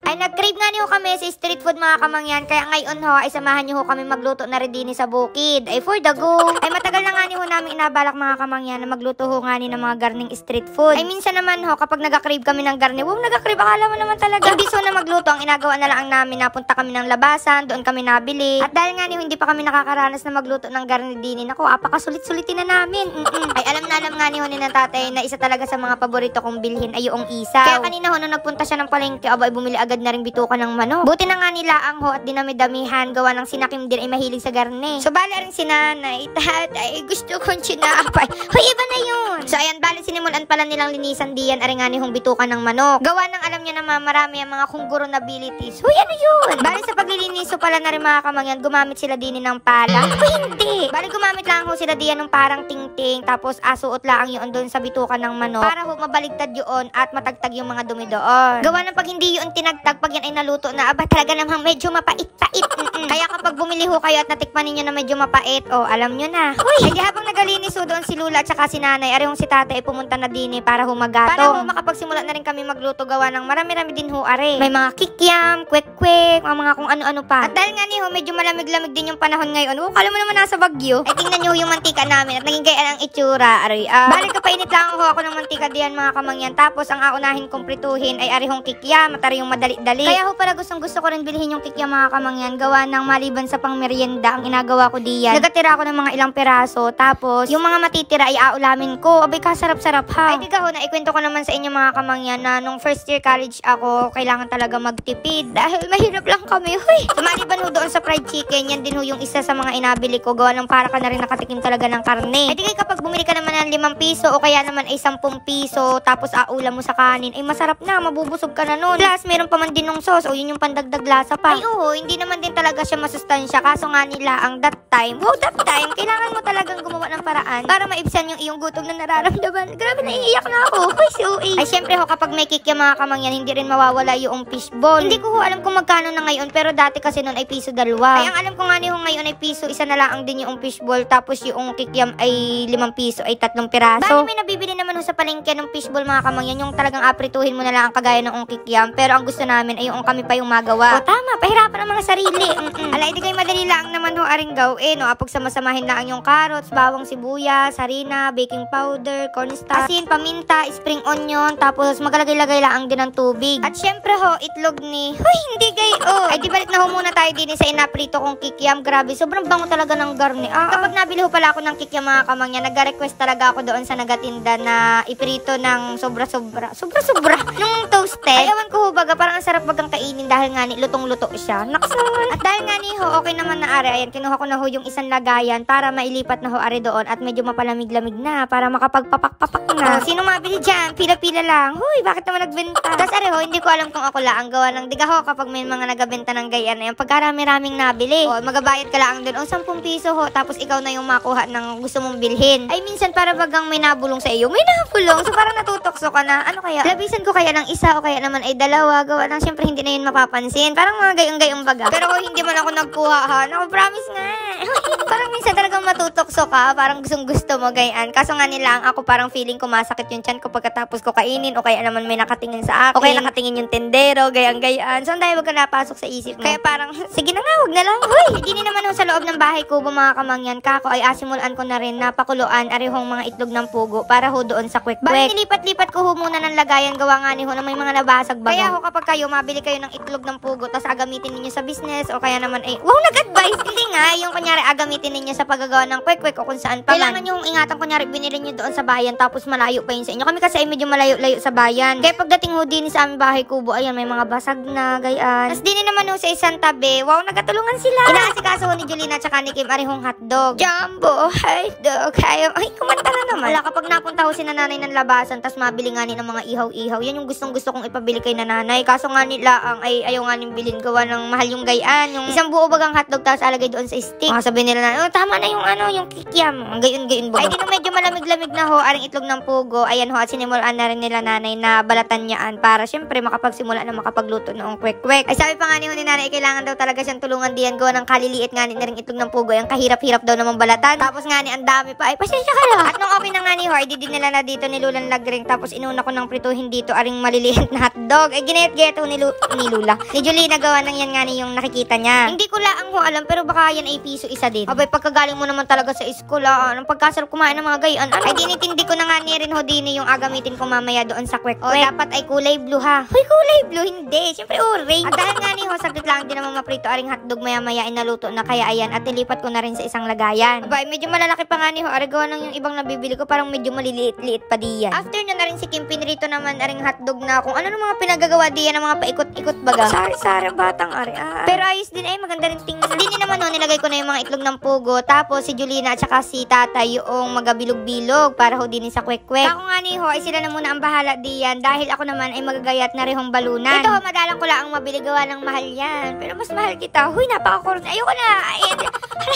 Ay nag-crave nga niyo kami sa street food mga kamangyan. Kaya ngayon ho ay samahan niyo kami magluto na rin din sa bukid. Ay for the go. Ay matagal na nga niyo namin inabalak mga kamangyan na magluto ho nga ni ng mga garning street food. Ay minsan naman ho kapag nag-crave kami ng garne, wow nag-crave akala mo naman talaga. Hindi so na magluto, ang inagawa na lang namin, napunta kami ng labasan, doon kami nabili. At dahil nga niyo hindi pa kami nakakaranas na magluto ng garne din, ako apakasulit-sulitin na namin. Ay alam nga niyo ni ng tatay na isa talaga sa mga paborito kong bilhin ay yung isaw. Kaya kanina ho nung nagpunta siya ng palengke, aba ay bumili agad na rin bituka ng manok. Buti na nga nila ang ho at dinami-damihan gawa ng sinakim din ay mahilig sa garne. So bali rin si nanay, tatay gusto kong sinapay. Hoy iba na yun. So ayan bali sinimulan pala nilang linisan diyan ari nga nihong bituka ng manok. Gawa ng alam niya na marami ang mga kungguro na abilities. Hoy ano yun? Bali sa paglilinis so pala na rin mga kamangyan gumamit sila din ng pala. Hoy hindi. Bali gumamit lang ho sila diyan ng parang tingting tapos asuot lang yun doon sa bituka ng manok para ho mabaligtad yun at matagtag yung mga dumi doon. Gawa ng pag hindi yun tinagtag pag yan ay naluto na aba talaga namang medyo mapait-pait. Kaya kapag bumili ho kayo at natikman ninyo na medyo mapait, oh alam nyo na. Hoy, hindi habang nagalinis ho doon si Lula at saka si nanay, ari hong si tatay ay pumunta na din para humagatong. Para ho makapagsimula na rin kami magluto gawa ng marami-rami din ho are. May mga kikiam, kwek-kwek, mga kung ano-ano pa. At dahil nga ni ho medyo malamig-lamig din yung panahon ngayon. Oh, kala mo naman nasa Bagyo. Ay tingnan nyo yung mantika namin at naging gaya ang itsura. Ari, balik kapainit lang ho ako ng mantika diyan mga kamangyan. Tapos ang aunahin kong prituhin ay arihong kikiam at arihong madali-dali. Kaya ho pala gusto ko rin bilhin yung kikiam mga kamangyan. Gawa ng maliban sa pangmerienda ang inagawa ko diyan. Nagatira ako ng mga ilang peraso. Tapos yung mga matitira ay aulamin ko. Abay kasarap-sarap ha. Ay diga ho na ikwento ko naman sa inyo mga kamangyan na nung first year college ako kailangan talaga magtipid. Dahil mahirap lang kami. Hoy. So maliban ho doon sa fried chicken, yan din ho yung isa sa mga inabili ko. Gawa ng para ka na rin nakatikim talaga ng karne. Ay di kapag bumili ka naman ng 5 piso o kaya naman ay 10 piso tapos aulam mo sa kanin ay masarap na, mabubusog ka na nun. Plus meron pa man din ng sauce o yun yung pandagdag lasa pa. Ay oo, hindi naman din talaga siya masustansya kaso nga nila ang that time kailangan mo talagang gumawa ng paraan para maibsan yung iyong gutom na nararamdaman. Grabe naiiyak na ako. Hoy si OA. Ay syempre ho kapag may kick yung mga kamangyan hindi rin mawawala yung fishball. Hindi ko ho alam kung magkano na ngayon pero dati kasi nun ay piso 2. Ay ang alam ko nga ni ho ngayon ay piso 1 na lang din yung fishball tapos yung kikiam ay 5 piso ay 3 piraso. Bali may nabibili naman ho sa palengke ng fishball mga kamangyan yung talagang aprituhin mo na lang ang kagaya ng kikiam pero ang gusto namin ay yung kami pa yung magawa. O tama, pahirapan ang mga sarili. Alay di kayo madali lang naman ho aring gawin no apag samasamahin lang yung carrots, bawang sibuyas, harina, baking powder, cornstarch, asin, paminta, spring onion tapos magalagay-lagay lang din ng tubig. At syempre ho itlog ni hoy hindi kayo. Ay di balik na ho muna tayo din sa inaprito kong kikiam. Grabe sobrang bango talaga ng garne. Kapag nabili ho pala ako ng kikiam mga kamangyan nag-request talaga ako doon sa nagatinda na iprito ng sobra-sobra nung toasted. Ay ewan ko ho baga parang ang sarap bagang kainin dahil nga ni lutong-luto siya. Naksan. At dahil nga ni ho okay naman na are ayan kinuha ko na ho yung isang lagayan para mailipat na ho are doon at medyo mapalamig-lamig na para makapagpapak-papak na. Sino mabili dyan? Pila-pila lang. Huy bakit naman nagbenta? Tapos are ho hindi ko alam kung ako lang gawa ng diga ho kapag may mga nagabenta ng gayan ayan pagkarami-raming nabili. O magabayad ka lang doon o 10 piso ho tapos ikaw na yung makuha ng gusto mong bilhin. Ay minsan para bagang may nabulong sa iyo. May nabulong. So parang natutokso ka na. Ano kaya? Labisan ko kaya ng isa o kaya naman ay 2. Gawa lang syempre hindi na yun mapapansin. Parang mga gayong-gayong baga. Pero kung hindi man ako nagkuha ha. Naku promise nga. Parang minsan talagang matutokso ka. Parang gustong-gusto mo gayaan. Kaso nga nila ako parang feeling ko masakit yung tiyan ko pagkatapos ko kainin o kaya naman may nakatingin sa akin. O kaya nakatingin yung tendero. Gayang-gayaan. So dahil wag ka napasok sa isip mo. Kaya parang sige na nga wag na lang. Hoy! Hindi naman ho sa loob ng bahay kubo mga kamangyan. Kako ay asimulan ko na rin na pakuluan arihong mga itlog ng pugo para ho doon sa kwek-kwek. Bali nilipat-lipat ko ho muna ng lagayan gawa nga ni ho na may mga nabasag bago. Kaya ho kapag kayo mabili kayo ng itlog ng pugo tapos agamitin ninyo sa business o kaya naman ay wow nag-advise. Hindi nga yung kunyari agamitin ninyo sa paggagawa ng kwek-kwek o kung saan pa kailangan nyo ingatan kunyari binili nyo doon sa bayan tapos malayo pa yun sa inyo. Kami kasi ay medyo malayo-layo sa bayan. Kaya pagdating ho din sa aming bahay kubo ayan may mga basag na gayaan. Tapos din naman ho sa isang tabi wow nagkatulungan sila. Inaasikaso ho ni Julina tsaka ni Kim arihong hotdog. Jumbo hotdog. Ay kumanta na naman. Wala kapag napunta ho si nanay ng labasan tapos mabili nga ng mga ihaw-ihaw. Yan yung gustong-gusto kong ipabili kay nanay. Kaso nga nila ay ayaw nga ning bilhin gawa ng mahal yung gayaan. Yung isang buo bagang hotdog tapos alagay doon sa stick. Sabihin nila na, Oh, tama na yung yung kikiam. Ang gayon-gayon ba? Ay, di na medyo malamig-lamig na ho, aring itlog ng pugo. Ayan ho, at sinimulan na rin nila nanay na balatan niyaan para syempre makapagsimula na makapagluto noong kwek-kwek. Ay, sabi pa nga ni nanay, kailangan daw talaga siyang tulungan diyan gawa ng kaliliit nga ni na ring itlog ng pugo. Ang kahirap-hirap daw namang balatan. Tapos nga ni, ang dami pa. Ay, pasensya ka lang. At nung okay na nga ni ho, ay di nila na dito nilulan lagring. Tapos inuna ko ng prituhin dito, aring maliliit na hotdog. Ay, ginayat-gayat ho ni Lula. Ni Julie nagawa ng yan nga ni yung nakikita niya. Hindi ko laang ho alam, pero baka yan ay piso isa din. Abay, pagkagaling mo naman talaga sa school, ang pagkasarap kumain ng mga gayon. Ay, dinitindi ko na nga ni rin ho dini yung agamitin ko mamaya doon sa kwek-kwek. O, dapat ay kulay blue ha. Hoy, kulay blue, hindi. Siyempre orange. At dahil nga ni ho, saglit lang din naman maprito aring hotdog maya-maya inaluto na kaya ayan. At nilipat ko na rin sa isang lagayan. Abay, medyo malalaki pa nga ni ho. Arigawa lang yung ibang nabibili ko, parang medyo maliliit-liit pa diyan. After na rin si Kim, pinrito naman aring hotdog na kung ano ng mga pinagagawa diyan ng mga paikot-ikot baga. Sari-sari batang ari. Pero ayos din ay maganda rin tingnan. Dini naman ho, nilagay ko na yung mga itlog ng pugo. Tapos si Julina at saka si tatay yung magabilog-bilog para ho din sa kwek-kwek. Ako nga ni ho, ay sila na muna ang bahala diyan dahil ako naman ay magagayat na rihong balunan. Ito ho, madalang ko lang ang mabili gawa ng mahal yan. Pero mas mahal kita. Huy, napaka-corn. Ayoko na.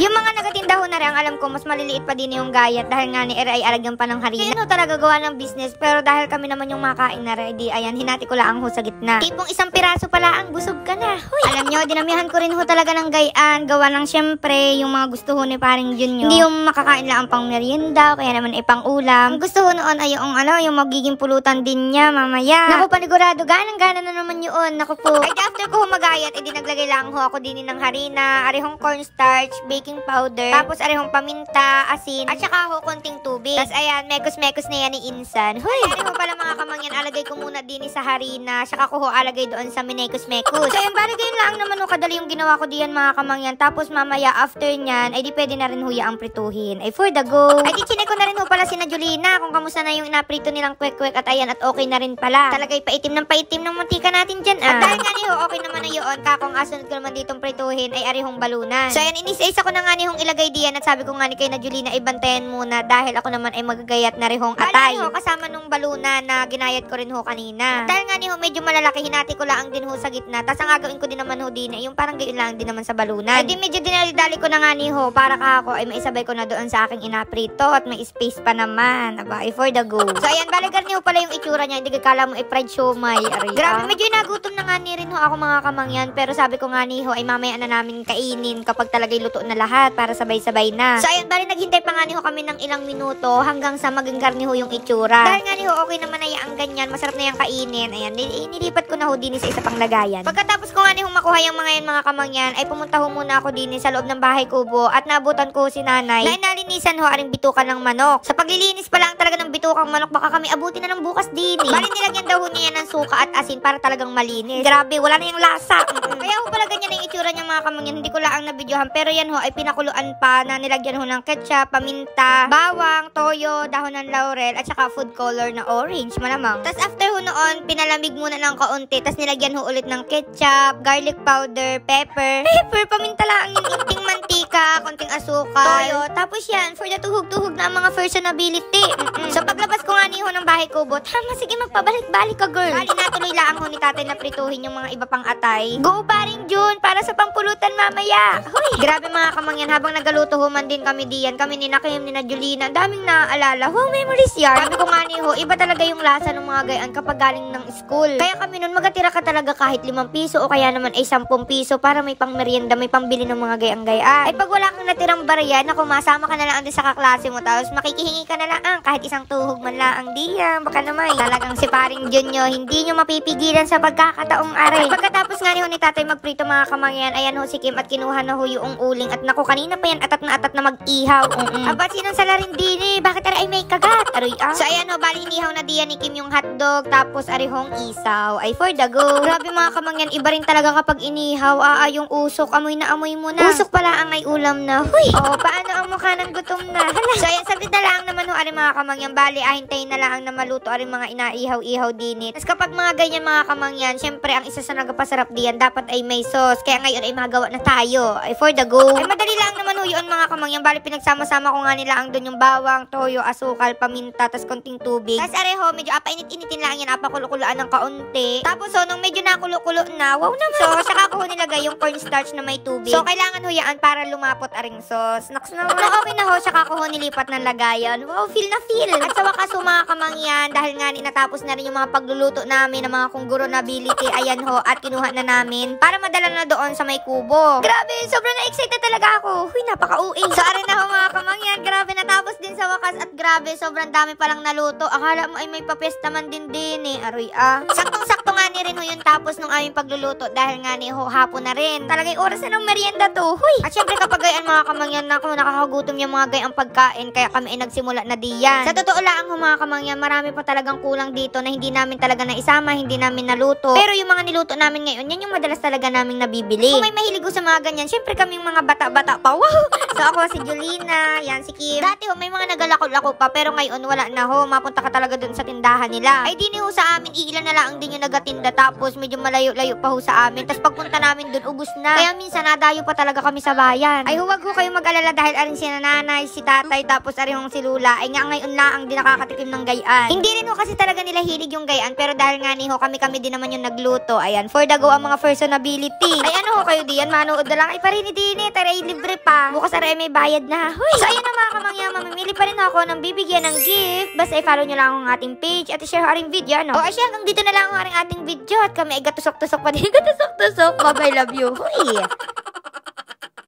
Yung mga nagatinda ho na rin, ang alam ko, mas maliliit pa din yung gayat dahil nga ni ay alagyan pa ng harina. Yun ho talaga gawa ng business. Pero dahil kami naman yung makain na rin, di ayan, hinati ko lang ho sa gitna. Tipong isang piraso pala ang busog ka na. Huy. Alam nyo, dinamihan ko rin ho talaga ng gayaan. Gawa ng syempre, yung mga gusto ho ni paring Junyo. Hindi yung makakain lang ang pang merienda, kaya naman ay pang ulam. Ang gusto ho noon ay yung magiging pulutan din niya mamaya. Naku, panigurado, ganang-gana na naman yun. Naku po. Ay, after ko humagayat, edi naglagay lang ho ako din ng harina, arihong cornstarch, baking powder, tapos arihong paminta, asin, at saka ho konting tubig. Tapos ayan, mekos-mekos na yan ni Insan. Hoy, ariho pala mga kamangyan, alagay ko muna din sa harina, saka ko ho alagay doon sa minekos-mekos. So, yung bali ganyan lang naman ho, kadali yung ginawa ko diyan mga kamangyan. Tapos mamaya, after nyan, ay di pwede na rin ho ang prituhin. Ay, for the go. Ay, di chinek ko na rin ho pala si Julina kung kamusta na yung inaprito nilang kwek-kwek at ayan, at okay na rin pala. Talagay paitim ng mantika natin dyan At dahil nga ni ho, okay naman na yun, kakong asunod ko naman ditong prituhin ay arihong balunan. So, ayan, inis-isa ko na nga ni hong ilagay diyan at sabi ko nga ni kay na Julina ay bantayan muna dahil ako naman ay magagayat na rihong atay. Ho, kasama nung balunan na ginayat ko rin ho kanina. At dahil nga ni ho, medyo malalaki, hinati ko lang din ho sa gitna. Tapos ang gagawin ko din naman ho din yung parang gayon lang din naman sa balunan. Ay di medyo dinali-dali ko na nga ni ho para kako ay maisabay ko na doon sa aking inaprito at may space pa naman. Aba, for the go. So ayan, baligar niyo pala yung itsura niya. Hindi kala mo fried siomay. Grabe, medyo nagutom na nga ni rin ho ako mga kamangyan. Pero sabi ko nga ni ho ay mamaya na namin kainin kapag talagay luto na lahat para sabay-sabay na. So ayan, bali naghintay pa nga ni ho kami ng ilang minuto hanggang sa maganggar ni ho yung itsura. Dahil nga ni ho, okay naman na yung ganyan. Masarap na yung kainin. Ayan, nilipat ko na ho din sa isa pang lagayan. Pagkatapos ko nga ni ho makuha yung mga yan mga kamangyan, ay pumunta ho muna ako din sa loob ng bahay kubo at nabutan ko si nanay na inalinisan ho aring bitukan ng manok. Sa paglilinis pa lang talaga ng bitukang manok, baka kami abutin na ng bukas din eh. Bali nilagyan daw ho niya ng suka at asin para talagang malinis. Grabe, wala na yung lasa. Kaya ho pala ganyan yung itsura niya mga kamangyan. Hindi ko lang nabidyohan, pero yan ho ay pinakuluan pa na nilagyan ho ng ketchup, paminta, bawang, toyo, dahon ng laurel at saka food color na orange, malamang. Tapos after ho noon, pinalamig muna ng kaunti, tapos nilagyan ho ulit ng ketchup, garlic powder, pepper, paminta lang, yung inting mantika, konting asukal, toyo. Tapos yan, for the tuhog-tuhog na mga personability. So paglabas ko nga niyo ng bahay kubo, tama, sige magpabalik-balik ka girl. Bali natuloy lang ho ni tatay na prituhin yung mga iba pang atay. Go paring June, para sa pampulutan mamaya. Hoy, grabe mga kamangyan, habang nagaluto ho man din kami diyan, kami ni Nakim, ni na Julina, daming naaalala. Wow, memories yan. Sabi ko nga ni ho, iba talaga yung lasa ng mga gayaan kapag galing ng school. Kaya kami nun, magatira ka talaga kahit 5 piso o kaya naman ay 10 piso para may pang merienda, may pambili ng mga gayang-gayaan. Ay pag wala kang natirang barya, naku, masama ka na lang din sa kaklase mo, tapos makikihingi ka na lang kahit isang tuhog man lang diyan. Baka naman, talagang si paring Junyo, hindi nyo mapipigilan sa pagkakataong are. At pagkatapos nga ni ho ni tatay magprito mga kamangyan, ayan ho si Kim at kinuha na ho yung uling at naku, kanina pa yan atat na mag-ihaw. Aba, sinong sala rin din eh, bakit ay may kagat? Aroy So ayan ho, bali inihaw na diyan ni Kim yung hotdog, tapos arihong isaw. Ay for the go. Grabe mga kamangyan, iba rin talaga kapag inihaw. Yung usok, amoy na amoy mo na. Usok pala ang ay ulam na. Huy! Paano ang mukha ng gutom na? So ayan, saglit na lang naman ho, ari mga kamangyan. Bali, hintayin na lang na maluto ari mga inaihaw-ihaw din. Tapos kapag mga ganyan mga kamangyan, syempre ang isa sa nagpasarap diyan, dapat ay may sauce. Kaya ngayon ay magawa na tayo. Ay for the go. Ay madali lang naman ho yun mga kamangyan. Bali, pinagsama-sama ko nga nila ang doon yung bawang, toyo, asukal, paminta, tas konting tubig. Tapos areho, medyo painit-initin lang yan, pakulukulaan ng kaunti. Tapos nung medyo nakulo-kulo na, wow naman. So, saka ko ko nilagay yung cornstarch na may tubig. So, kailangan huyaan para lumapot aring sauce. Naks na okay na ho, saka ko nilipat ng lagayan. Wow, feel na feel. At sa wakas ho mga kamangyan, dahil nga natapos na rin yung mga pagluluto namin ng mga kungguro na ability, ayan ho, at kinuha na namin para madala na doon sa may kubo. Grabe, sobrang na-excited talaga ako. Huy, napaka-uwi. So, arin na ho mga kamangyan, grabe, natapos din sa wakas at grabe, sobrang dami palang naluto. Akala mo ay may papesta man din eh. Aroy Saktong-sakto nga ni rin ho yung tapos nung aming pagluluto dahil nga ni ho hapon na rin. Talagang oras na ng merienda to. Huy! At syempre kapag gayaan mga kamangyan, nakakagutom yung mga gayang pagkain kaya kami ay nagsimula na diyan. Sa totoo lang ho mga kamangyan, marami pa talagang kulang dito na hindi namin talaga naisama, hindi namin naluto. Pero yung mga niluto namin ngayon, yan yung madalas talaga naming nabibili. Kung may mahilig sa mga ganyan, syempre kaming mga bata-bata pa. Wow! So ako si Julina, yan si Kim. Dati ho may mga nagalako-lako pa pero ngayon wala na ho. Mapunta ka talaga dun sa tindahan nila. Ay di ho sa amin, iilan na lang din yung nagatinda tapos medyo malayo-layo pa ho sa amin. Tapos pagpunta namin dun, ubus na. Kaya minsan nadayo pa talaga kami sa bayan. Ay huwag ho kayo mag-alala dahil aring si nanay, si tatay, tapos aring si Lula. Ay nga ngayon lang ang di nakakatikim ng gayaan. Hindi rin ho kasi talaga nila hilig yung gayaan pero dahil nga ni ho kami din naman yung nagluto. Ayan, for the go ang mga personability. Ay ano ho kayo diyan, manood na lang. Ay parini din eh, taray libre pa. Bukas aray may bayad na. Huy! So ayan na mga kamangyan, mamimili pa rin ako ng bibigyan ng gift. Basta i-follow nyo lang ang ating page at i-share aring video, no? O ay siya, hanggang dito na lang ang ating video at kami ay gatusok-tusok pa din. Gatusok-tusok. Bye-bye, love you. Huy!